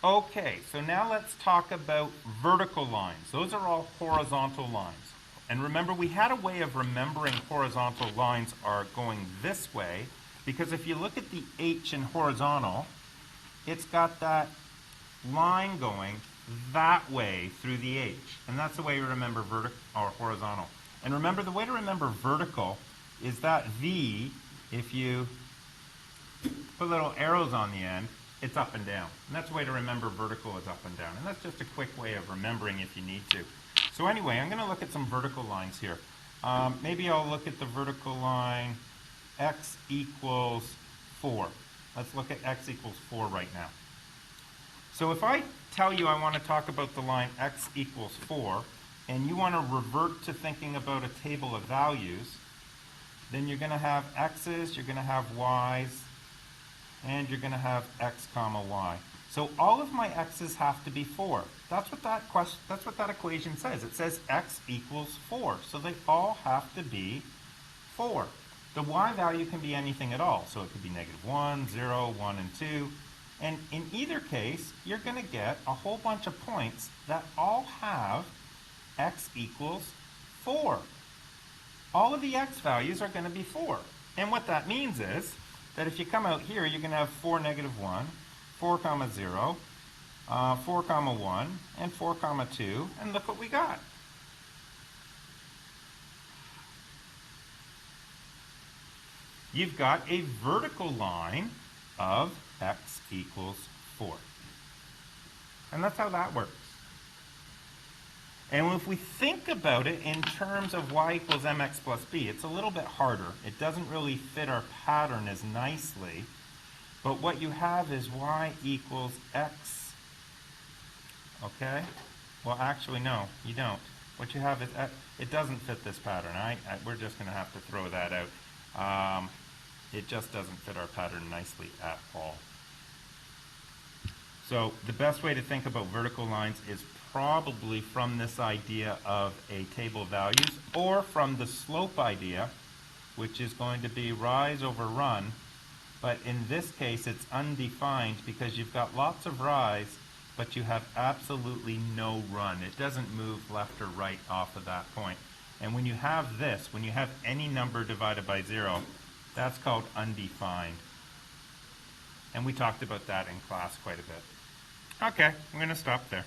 Okay, so now let's talk about vertical lines. Those are all horizontal lines. And remember, we had a way of remembering horizontal lines are going this way, because if you look at the H in horizontal, it's got that line going that way through the H. And that's the way you remember vertical or horizontal. And remember, the way to remember vertical is that V, if you put little arrows on the end, it's up and down. And that's the way to remember vertical is up and down. And that's just a quick way of remembering if you need to. So anyway, I'm going to look at some vertical lines here. Maybe I'll look at the vertical line x equals 4. Let's look at x equals 4 right now. So if I tell you I want to talk about the line x equals 4, and you want to revert to thinking about a table of values, then you're going to have x's, you're going to have y's, and you're going to have x comma y. So all of my x's have to be 4. That's what that equation says. It says x equals 4. So they all have to be 4. The y value can be anything at all. So it could be -1, 0, 1, and 2. And in either case, you're going to get a whole bunch of points that all have x equals 4. All of the x values are going to be 4. And what that means is that if you come out here, you're going to have 4, -1, 4, 0, 4, 1, and 4, 2, and look what we got. You've got a vertical line of x equals 4. And that's how that works. And if we think about it in terms of y equals mx plus b, it's a little bit harder. It doesn't really fit our pattern as nicely. But what you have is y equals x. Okay? Well, actually, no, you don't. What you have is it doesn't fit this pattern. We're just going to have to throw that out. It just doesn't fit our pattern nicely at all. So the best way to think about vertical lines is probably from this idea of a table of values, or from the slope idea, which is going to be rise over run. But in this case, it's undefined because you've got lots of rise, but you have absolutely no run. It doesn't move left or right off of that point. And when you have this, when you have any number divided by 0, that's called undefined. And we talked about that in class quite a bit. Okay, I'm going to stop there.